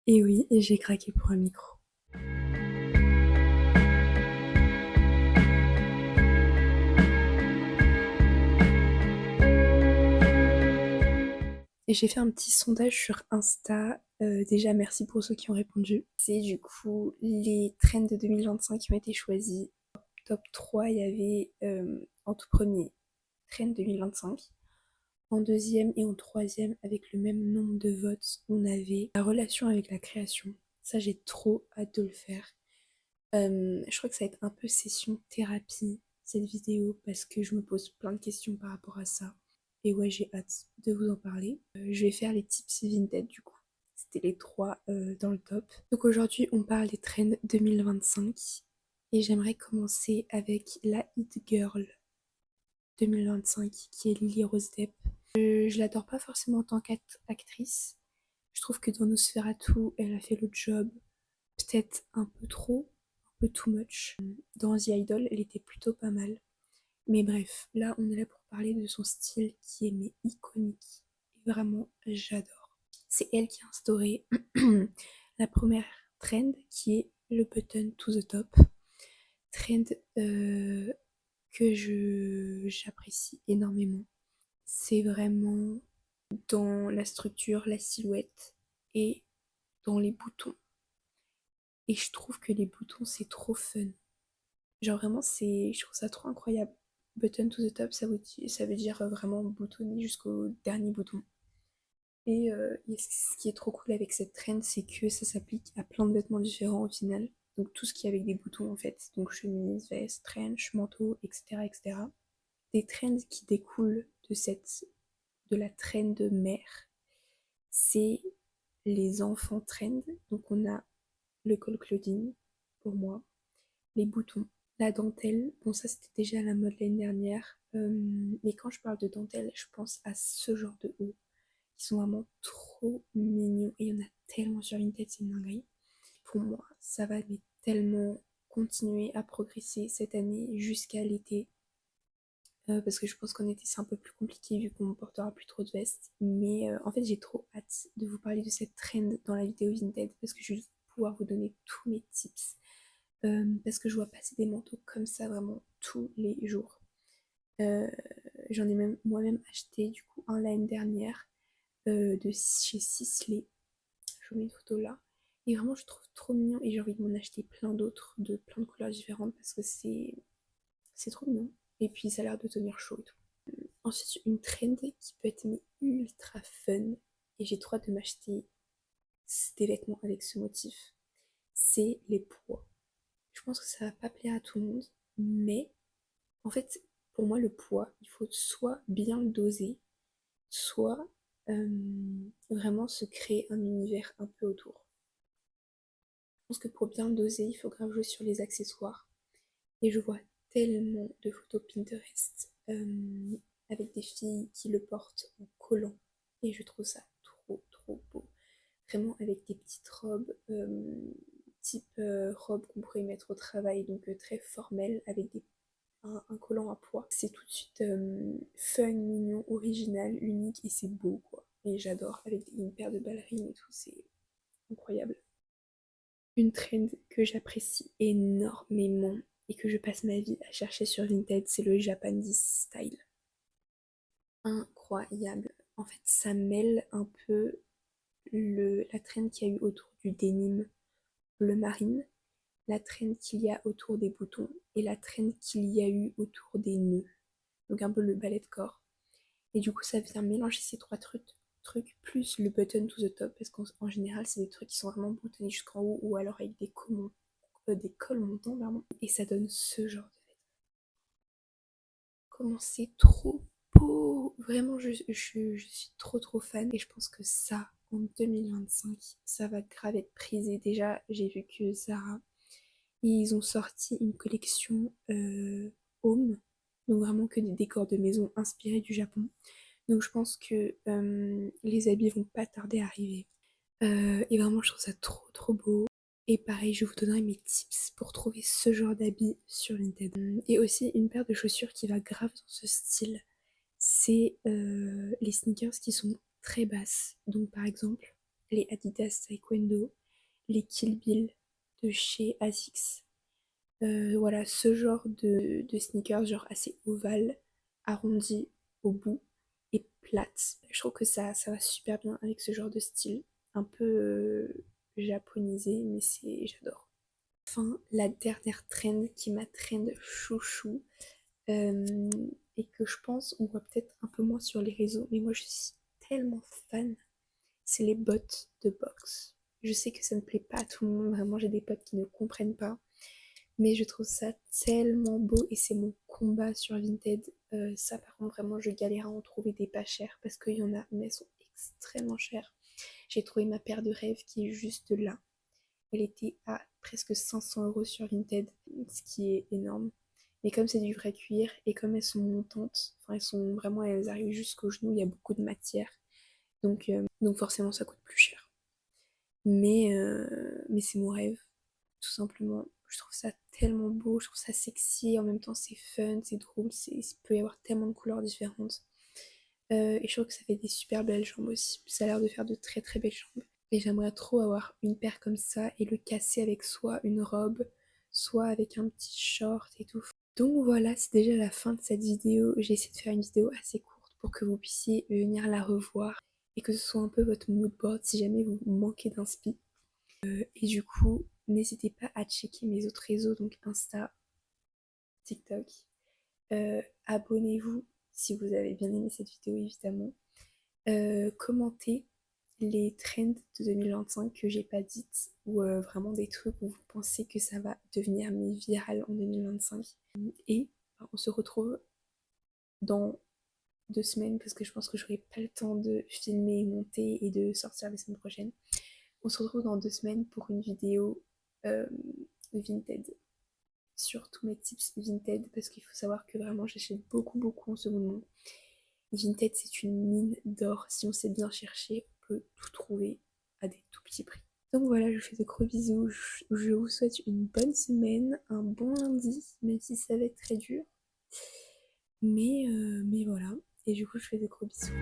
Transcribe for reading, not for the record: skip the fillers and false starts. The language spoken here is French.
Et oui, et j'ai craqué pour un micro. Et j'ai fait un petit sondage sur Insta. Déjà, merci pour ceux qui ont répondu. C'est du coup les trends de 2025 qui ont été choisis. Top 3, il y avait en tout premier trend 2025. En deuxième et en troisième, avec le même nombre de votes, on avait la relation avec la création. Ça, j'ai trop hâte de le faire. Je crois que ça va être un peu session thérapie, cette vidéo, parce que je me pose plein de questions par rapport à ça. Et ouais, j'ai hâte de vous en parler. Je vais faire les tips Vinted du coup. C'était les trois dans le top. Donc aujourd'hui, on parle des trends 2025. Et j'aimerais commencer avec la Hit Girl 2025, qui est Lily Rose Depp. Je l'adore pas forcément en tant qu'actrice. Je trouve que dans Nosferatu, elle a fait le job peut-être un peu trop, un peu too much. Dans The Idol, elle était plutôt pas mal. Mais bref, là on est là pour parler de son style qui est mais iconique. Et vraiment, j'adore. C'est elle qui a instauré la première trend qui est le button to the top. Trend que j'apprécie énormément. C'est vraiment dans la structure, la silhouette et dans les boutons. Et je trouve que les boutons c'est trop fun. Genre vraiment je trouve ça trop incroyable. Button to the top, ça veut dire vraiment boutonner jusqu'au dernier bouton. Et ce qui est trop cool avec cette trend, c'est que ça s'applique à plein de vêtements différents au final. Donc tout ce qui est avec des boutons en fait. Donc chemise, veste, trench, manteau, etc. etc. Des trends qui découlent de la trend mère, c'est les enfants trend. Donc on a le col clothing pour moi, les boutons, la dentelle. Bon, ça c'était déjà à la mode l'année dernière, mais quand je parle de dentelle, je pense à ce genre de haut qui sont vraiment trop mignons et il y en a tellement sur Vinted, c'est une dinguerie. Pour moi, ça va mais tellement continuer à progresser cette année jusqu'à l'été. Parce que je pense qu'en été c'est un peu plus compliqué vu qu'on ne portera plus trop de vestes. Mais en fait j'ai trop hâte de vous parler de cette trend dans la vidéo Vinted parce que je vais pouvoir vous donner tous mes tips. Parce que je vois passer des manteaux comme ça vraiment tous les jours. Euh, J'en ai même moi-même acheté du coup un l'année dernière de chez Sisley. Je vous mets une photo là. Et vraiment je trouve trop mignon et j'ai envie de m'en acheter plein d'autres de plein de couleurs différentes parce que c'est trop mignon. Et puis ça a l'air de tenir chaud et tout. Ensuite, une trend qui peut être mais ultra fun, et j'ai trop hâte de m'acheter des vêtements avec ce motif, c'est les poids. Je pense que ça va pas plaire à tout le monde, mais en fait, pour moi, le poids, il faut soit bien le doser, soit vraiment se créer un univers un peu autour. Je pense que pour bien le doser, il faut grave jouer sur les accessoires. Et je vois tellement de photos Pinterest avec des filles qui le portent en collant. Et je trouve ça trop trop beau. Vraiment avec des petites robes, type robe qu'on pourrait mettre au travail, donc très formelle, avec un collant à pois. C'est tout de suite fun, mignon, original, unique et c'est beau quoi. Et j'adore avec une paire de ballerines et tout, c'est incroyable. Une trend que j'apprécie énormément et que je passe ma vie à chercher sur Vinted, c'est le Japanese style. Incroyable. En fait, ça mêle un peu la trend qu'il y a eu autour du denim bleu marine, la trend qu'il y a autour des boutons et la trend qu'il y a eu autour des nœuds. Donc un peu le ballet de corps. Et du coup, ça vient mélanger ces trois trucs plus le button to the top parce qu'en général, c'est des trucs qui sont vraiment boutonnés jusqu'en haut ou alors avec des cols montants, vraiment. Et ça donne ce genre de vêtements. Comment c'est trop beau! Vraiment, je suis trop trop fan et je pense que ça, en 2025, ça va grave être prisé. Déjà, j'ai vu que Zara, ils ont sorti une collection home, donc vraiment que des décors de maison inspirés du Japon. Donc je pense que les habits vont pas tarder à arriver. Et vraiment, je trouve ça trop trop beau. Et pareil, je vous donnerai mes tips pour trouver ce genre d'habits sur Vinted. Et aussi une paire de chaussures qui va grave dans ce style, c'est les sneakers qui sont très basses. Donc par exemple, les Adidas Taekwondo, les Kill Bill de chez Asics. Voilà, ce genre de sneakers, genre assez ovale, arrondi au bout et plate. Je trouve que ça va super bien avec ce genre de style. Un peu japonisé, mais j'adore. Enfin, la dernière trend qui m'a trend chouchou, euh, et que je pense on voit peut-être un peu moins sur les réseaux, mais moi je suis tellement fan, c'est les bottes de boxe. Je sais que ça ne plaît pas à tout le monde, vraiment j'ai des potes qui ne comprennent pas, mais je trouve ça tellement beau et c'est mon combat sur Vinted. Ça par contre vraiment je galère à en trouver des pas chers parce qu'il y en a mais elles sont extrêmement chères. J'ai trouvé ma paire de rêve qui est juste là. Elle était à presque 500 € sur Vinted, ce qui est énorme. Mais comme c'est du vrai cuir et comme elles sont montantes, enfin elles arrivent jusqu'au genou, il y a beaucoup de matière. Donc forcément ça coûte plus cher. Mais c'est mon rêve, tout simplement. Je trouve ça tellement beau, je trouve ça sexy, en même temps c'est fun, c'est drôle, il peut y avoir tellement de couleurs différentes. Et je trouve que ça fait des super belles jambes aussi. Ça a l'air de faire de très très belles jambes. Et j'aimerais trop avoir une paire comme ça et le casser avec soit une robe, soit avec un petit short et tout. Donc voilà, c'est déjà la fin de cette vidéo. J'ai essayé de faire une vidéo assez courte pour que vous puissiez venir la revoir et que ce soit un peu votre mood board si jamais vous manquez d'inspi. Et du coup, n'hésitez pas à checker mes autres réseaux, donc Insta, TikTok. Abonnez-vous si vous avez bien aimé cette vidéo évidemment. Commentez les trends de 2025 que j'ai pas dites ou vraiment des trucs où vous pensez que ça va devenir viral en 2025. Et on se retrouve dans 2 semaines parce que je pense que j'aurai pas le temps de filmer, monter et de sortir la semaine prochaine. On se retrouve dans 2 semaines pour une vidéo euh, Vinted sur tous mes tips Vinted parce qu'il faut savoir que vraiment j'achète beaucoup en seconde main. Vinted c'est une mine d'or, si on sait bien chercher, on peut tout trouver à des tout petits prix. Donc voilà, je vous fais de gros bisous, je vous souhaite une bonne semaine, un bon lundi, même si ça va être très dur. Mais voilà, et du coup je fais de gros bisous.